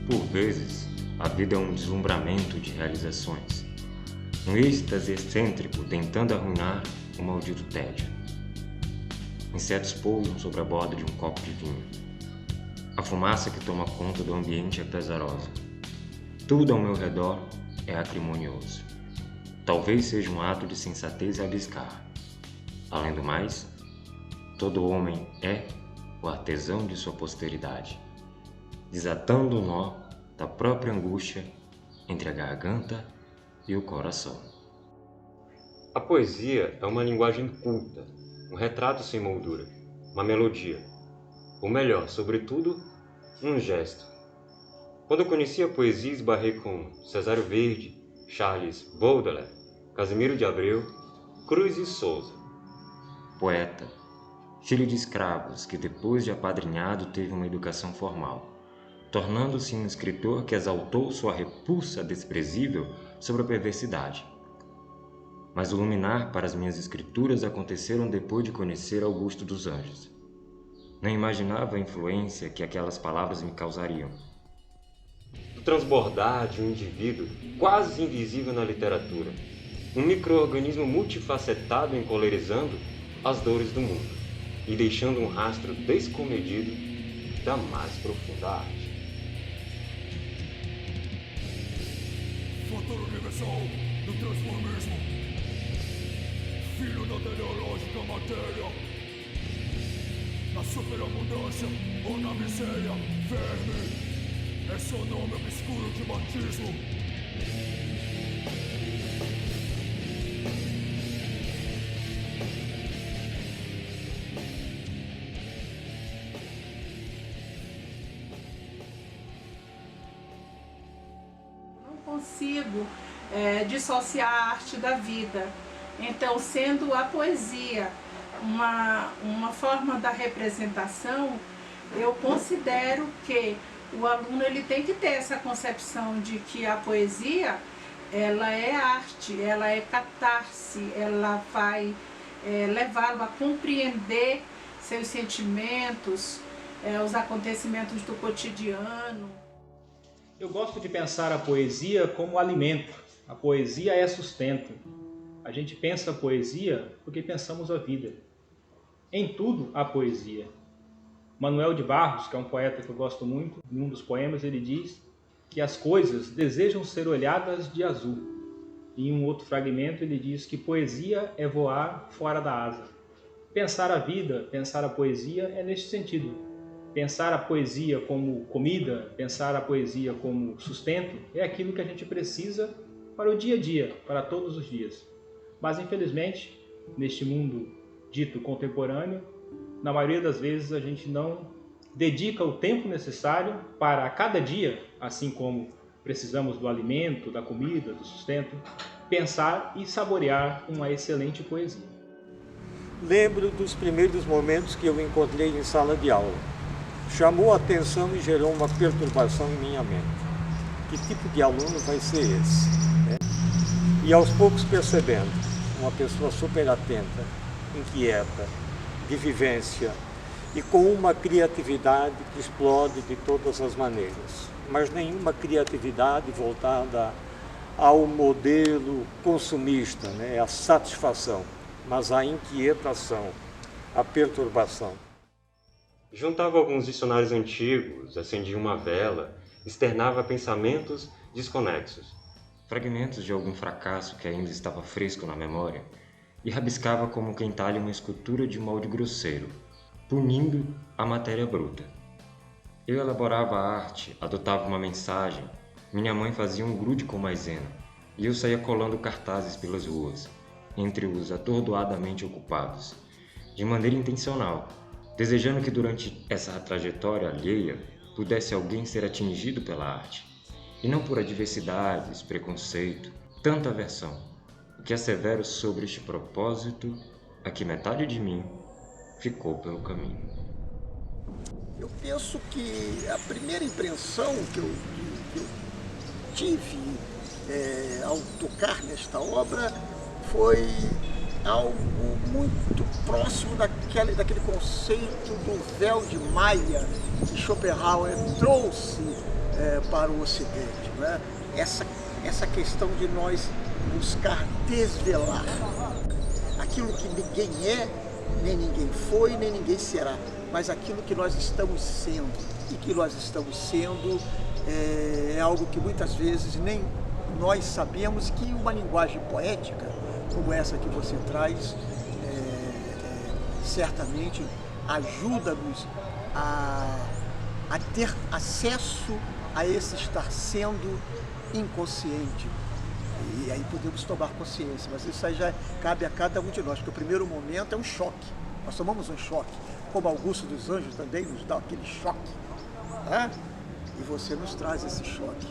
Por vezes, a vida é um deslumbramento de realizações, um êxtase excêntrico tentando arruinar o maldito tédio. Insetos pousam sobre a borda de um copo de vinho. A fumaça que toma conta do ambiente é pesarosa. Tudo ao meu redor é acrimonioso. Talvez seja um ato de sensatez abiscar. Além do mais, todo homem é o artesão de sua posteridade, desatando o nó da própria angústia entre a garganta e o coração. A poesia é uma linguagem culta, um retrato sem moldura, uma melodia, ou melhor, sobretudo, um gesto. Quando eu conheci a poesia, esbarrei com Cesário Verde, Charles Baudelaire, Casimiro de Abreu, Cruz e Souza. Poeta, filho de escravos que depois de apadrinhado teve uma educação formal, tornando-se um escritor que exaltou sua repulsa desprezível sobre a perversidade. Mas o luminar para as minhas escrituras aconteceram depois de conhecer Augusto dos Anjos. Não imaginava a influência que aquelas palavras me causariam. Do transbordar de um indivíduo quase invisível na literatura, um micro-organismo multifacetado encolerizando as dores do mundo e deixando um rastro descomedido da mais profunda arte. Fator universal do transformismo, filho da teleológica matéria, na superabundância ou na miséria, verme, é seu nome obscuro de batismo. Consigo dissociar a arte da vida. Então, sendo a poesia uma forma da representação, eu considero que o aluno ele tem que ter essa concepção de que a poesia ela é arte, ela é catarse, ela vai levá-lo a compreender seus sentimentos, os acontecimentos do cotidiano. Eu gosto de pensar a poesia como alimento. A poesia é sustento. A gente pensa a poesia porque pensamos a vida. Em tudo há poesia. Manuel de Barros, que é um poeta que eu gosto muito, em um dos poemas ele diz que as coisas desejam ser olhadas de azul. E em um outro fragmento ele diz que poesia é voar fora da asa. Pensar a vida, pensar a poesia é neste sentido. Pensar a poesia como comida, pensar a poesia como sustento, é aquilo que a gente precisa para o dia a dia, para todos os dias. Mas, infelizmente, neste mundo dito contemporâneo, na maioria das vezes a gente não dedica o tempo necessário para, a cada dia, assim como precisamos do alimento, da comida, do sustento, pensar e saborear uma excelente poesia. Lembro dos primeiros momentos que eu encontrei em sala de aula. Chamou a atenção e gerou uma perturbação em minha mente. Que tipo de aluno vai ser esse? E aos poucos percebendo, uma pessoa super atenta, inquieta, de vivência e com uma criatividade que explode de todas as maneiras, mas nenhuma criatividade voltada ao modelo consumista, a satisfação, mas a inquietação, a perturbação. Juntava alguns dicionários antigos, acendia uma vela, externava pensamentos desconexos, fragmentos de algum fracasso que ainda estava fresco na memória, e rabiscava como quem talha uma escultura de molde grosseiro, punindo a matéria bruta. Eu elaborava a arte, adotava uma mensagem, minha mãe fazia um grude com maisena, e eu saía colando cartazes pelas ruas, entre os atordoadamente ocupados, de maneira intencional, desejando que durante essa trajetória alheia pudesse alguém ser atingido pela arte, e não por adversidades, preconceito, tanta aversão. O que assevero sobre este propósito é que metade de mim ficou pelo caminho. Eu penso que a primeira impressão que eu tive ao tocar nesta obra foi algo muito próximo daquele conceito do véu de Maia que Schopenhauer trouxe para o Ocidente, não é? Essa questão de nós buscar desvelar aquilo que ninguém é, nem ninguém foi, nem ninguém será, mas aquilo que nós estamos sendo. E que nós estamos sendo é algo que muitas vezes nem nós sabemos, que uma linguagem poética como essa que você traz certamente ajuda-nos a ter acesso a esse estar sendo inconsciente. E aí podemos tomar consciência, mas isso aí já cabe a cada um de nós, porque o primeiro momento é um choque. Nós tomamos um choque, como Augusto dos Anjos também nos dá aquele choque, né? E você nos traz esse choque.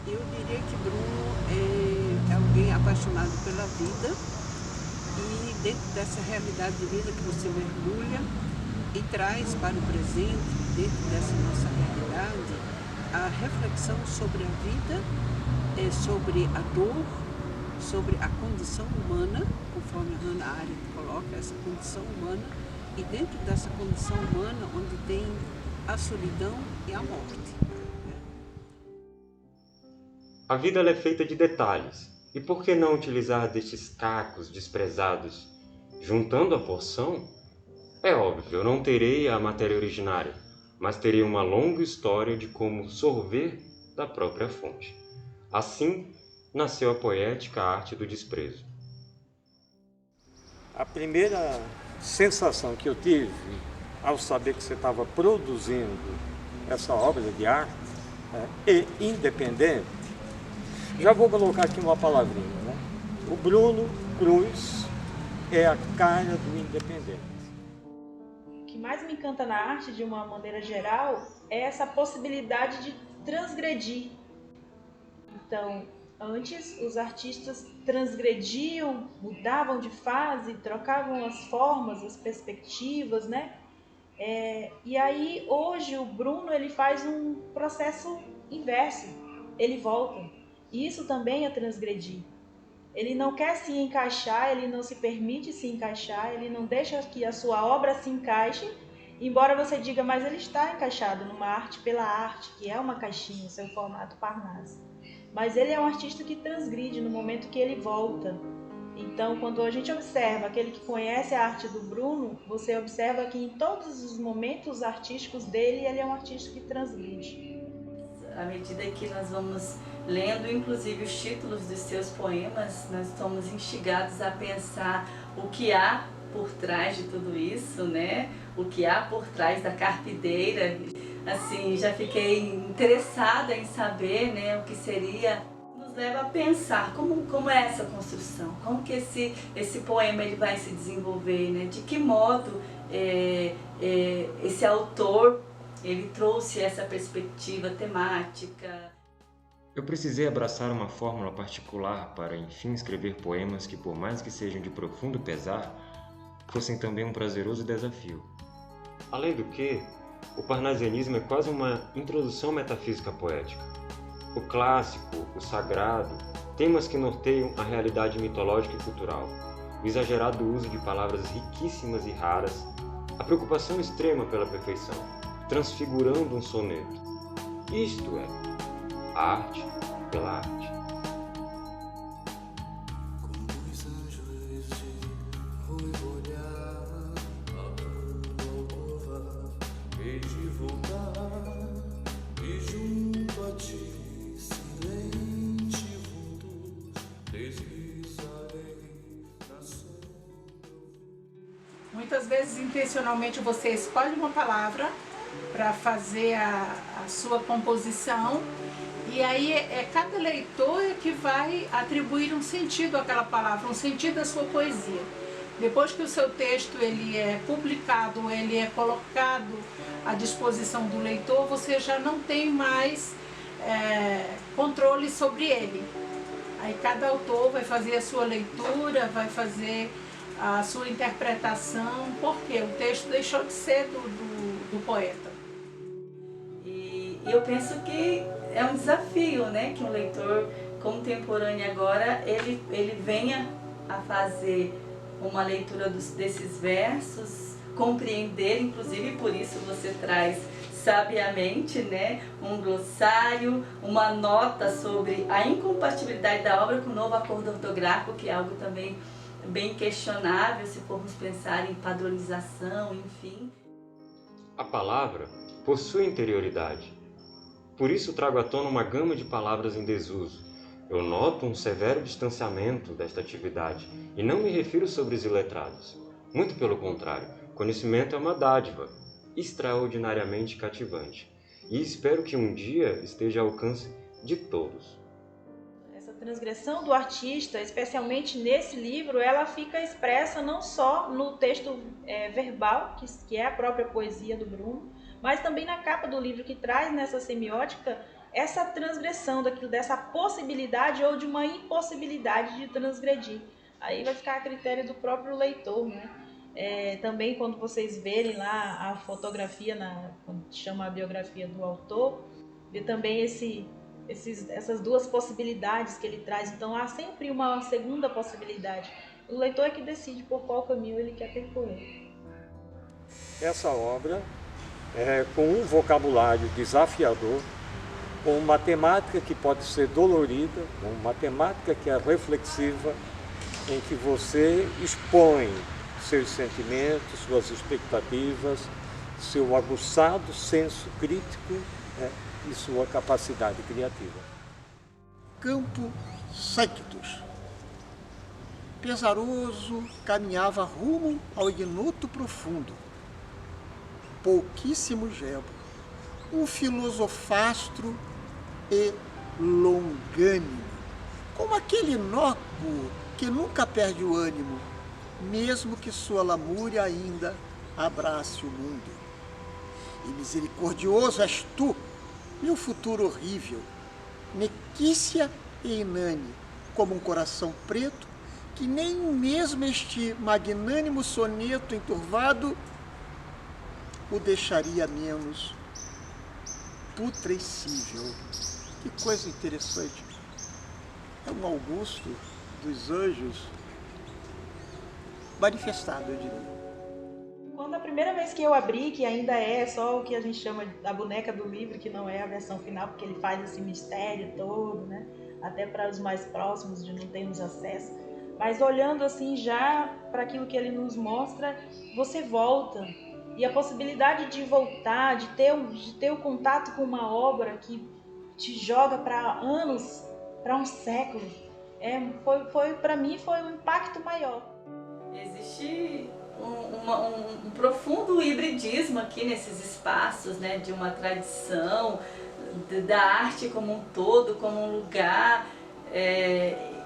Eu diria que Bruno é alguém apaixonado pela vida, e dentro dessa realidade de vida que você mergulha e traz para o presente, dentro dessa nossa realidade, a reflexão sobre a vida, sobre a dor, sobre a condição humana, conforme a Hannah Arendt coloca, essa condição humana, e dentro dessa condição humana onde tem a solidão e a morte. A vida ela é feita de detalhes, e por que não utilizar destes cacos desprezados? Juntando a porção, é óbvio, eu não terei a matéria originária, mas terei uma longa história de como sorver da própria fonte. Assim, nasceu a poética arte do desprezo. A primeira sensação que eu tive ao saber que você estava produzindo essa obra de arte e independente, já vou colocar aqui uma palavrinha, né? O Bruno Cruz é a cara do independente. O que mais me encanta na arte, de uma maneira geral, é essa possibilidade de transgredir. Então, antes os artistas transgrediam, mudavam de fase, trocavam as formas, as perspectivas, né? E aí, hoje, o Bruno ele faz um processo inverso, ele volta. E isso também é transgredir. Ele não quer se encaixar, ele não se permite se encaixar, ele não deixa que a sua obra se encaixe, embora você diga, mas ele está encaixado numa arte pela arte, que é uma caixinha, seu formato Parnasse. Mas ele é um artista que transgride no momento que ele volta. Então, quando a gente observa aquele que conhece a arte do Bruno, você observa que em todos os momentos artísticos dele, ele é um artista que transgride. À medida que nós vamos lendo, inclusive, os títulos dos seus poemas, nós estamos instigados a pensar o que há por trás de tudo isso, né? O que há por trás da carpideira. Assim, já fiquei interessada em saber, né, o que seria. Nos leva a pensar como é essa construção, como que esse poema ele vai se desenvolver, né? De que modo esse autor ele trouxe essa perspectiva temática. Eu precisei abraçar uma fórmula particular para, enfim, escrever poemas que, por mais que sejam de profundo pesar, fossem também um prazeroso desafio. Além do que, o parnasianismo é quase uma introdução metafísica poética. O clássico, o sagrado, temas que norteiam a realidade mitológica e cultural, o exagerado uso de palavras riquíssimas e raras, a preocupação extrema pela perfeição, transfigurando um soneto. Isto é, a arte pela arte. Muitas vezes, intencionalmente, você escolhe uma palavra para fazer a sua composição, e aí é cada leitor que vai atribuir um sentido àquela palavra, um sentido à sua poesia. Depois que o seu texto ele é publicado, ele é colocado à disposição do leitor, você já não tem mais controle sobre ele. Aí cada autor vai fazer a sua leitura, vai fazer a sua interpretação, porque o texto deixou de ser do poeta. E eu penso que é um desafio, né, que um leitor contemporâneo agora, ele venha a fazer uma leitura desses versos, compreender, inclusive por isso você traz sabiamente, né, um glossário, uma nota sobre a incompatibilidade da obra com o novo acordo ortográfico, que é algo também bem questionável se formos pensar em padronização, enfim. A palavra possui interioridade. Por isso trago à tona uma gama de palavras em desuso. Eu noto um severo distanciamento desta atividade e não me refiro sobre os iletrados. Muito pelo contrário, conhecimento é uma dádiva extraordinariamente cativante e espero que um dia esteja ao alcance de todos. Essa transgressão do artista, especialmente nesse livro, ela fica expressa não só no texto verbal, que é a própria poesia do Bruno, mas também na capa do livro, que traz nessa semiótica essa transgressão dessa possibilidade ou de uma impossibilidade de transgredir. Aí vai ficar a critério do próprio leitor, né? Também quando vocês verem lá a fotografia, quando chama a biografia do autor, vê também essas duas possibilidades que ele traz. Então há sempre uma segunda possibilidade. O leitor é que decide por qual caminho ele quer percorrer. Essa obra com um vocabulário desafiador, com uma temática que pode ser dolorida, com uma temática que é reflexiva, em que você expõe seus sentimentos, suas expectativas, seu aguçado senso crítico, e sua capacidade criativa. Campo Sanctus. Pesaroso caminhava rumo ao ignoto profundo. Pouquíssimo gebo, um filosofastro e longânimo, como aquele inócuo que nunca perde o ânimo, mesmo que sua lamúria ainda abrace o mundo. E misericordioso és tu, meu futuro horrível, Nequícia e Inane, como um coração preto, que nem mesmo este magnânimo soneto enturvado o deixaria menos putrescível. Que coisa interessante. É um Augusto dos Anjos manifestado, eu diria. Quando a primeira vez que eu abri, que ainda é só o que a gente chama da boneca do livro, que não é a versão final, porque ele faz esse mistério todo, né? Até para os mais próximos de não termos acesso. Mas olhando assim já para aquilo que ele nos mostra, você volta. E a possibilidade de voltar, de ter o contato com uma obra que te joga para anos, para um século, para mim foi um impacto maior. Existe um profundo hibridismo aqui nesses espaços, né, de uma tradição, da arte como um todo, como um lugar.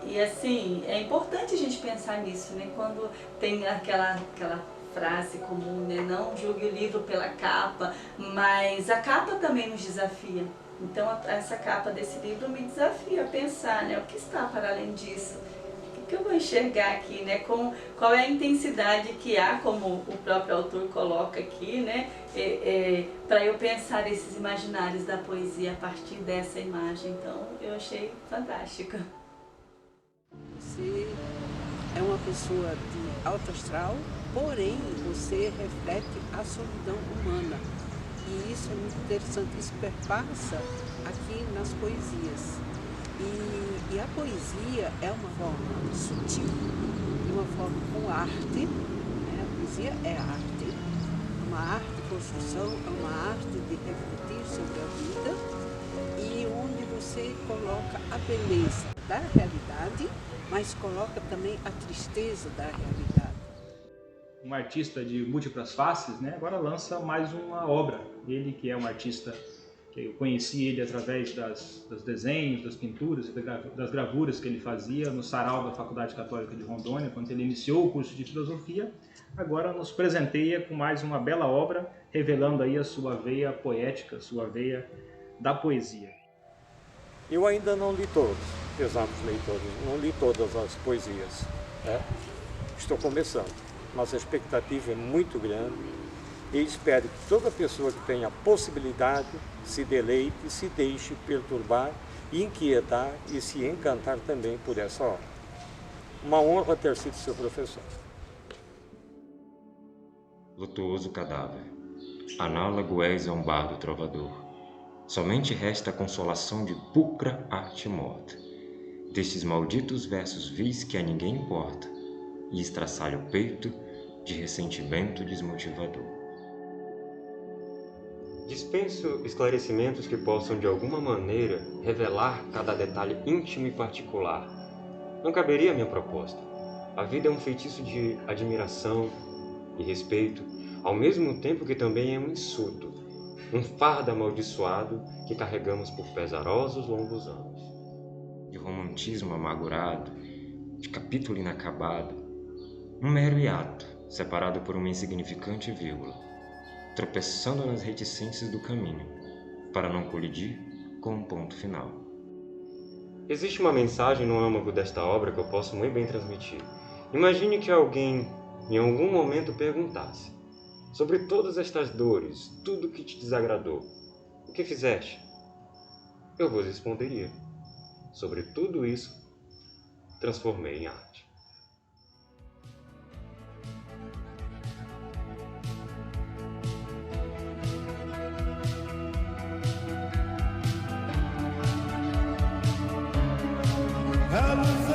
E assim, é importante a gente pensar nisso, né, quando tem aquela frase comum, né, não julgue o livro pela capa, mas a capa também nos desafia. Então essa capa desse livro me desafia a pensar, né, o que está para além disso? O que eu vou enxergar aqui, né? Qual é a intensidade que há, como o próprio autor coloca aqui, né? Para eu pensar esses imaginários da poesia a partir dessa imagem. Então, eu achei fantástico. Você é uma pessoa de alto astral, porém você reflete a solidão humana. E isso é muito interessante, isso perpassa aqui nas poesias. E a poesia é uma forma sutil, uma forma com arte, né? A poesia é arte, uma arte de construção, é uma arte de refletir sobre a vida e onde você coloca a beleza da realidade, mas coloca também a tristeza da realidade. Um artista de múltiplas faces, né? Agora lança mais uma obra. Ele que é um artista que eu conheci ele através dos desenhos, das pinturas, das gravuras que ele fazia no sarau da Faculdade Católica de Rondônia, quando ele iniciou o curso de filosofia. Agora nos presenteia com mais uma bela obra, revelando aí a sua veia poética, sua veia da poesia. Eu ainda não li todos, pesados leitores, não li todas as poesias, né? Estou começando, mas a expectativa é muito grande. E espero que toda pessoa que tenha possibilidade se deleite, se deixe perturbar, inquietar e se encantar também por essa obra. Uma honra ter sido seu professor. Lutuoso cadáver. análogo és a um bardo trovador. Somente resta a consolação de pulcra arte morta, destes malditos versos vis que a ninguém importa, e estraçalha o peito de ressentimento desmotivador. Dispenso esclarecimentos que possam de alguma maneira revelar cada detalhe íntimo e particular. Não caberia a minha proposta. A vida é um feitiço de admiração e respeito, ao mesmo tempo que também é um insulto, um fardo amaldiçoado que carregamos por pesarosos longos anos. De romantismo amargurado, de capítulo inacabado, um mero hiato, separado por uma insignificante vírgula, tropeçando nas reticências do caminho, para não colidir com um ponto final. Existe uma mensagem no âmago desta obra que eu posso muito bem transmitir. Imagine que alguém, em algum momento, perguntasse: sobre todas estas dores, tudo que te desagradou, o que fizeste? Eu vos responderia: sobre tudo isso, transformei em arte. Have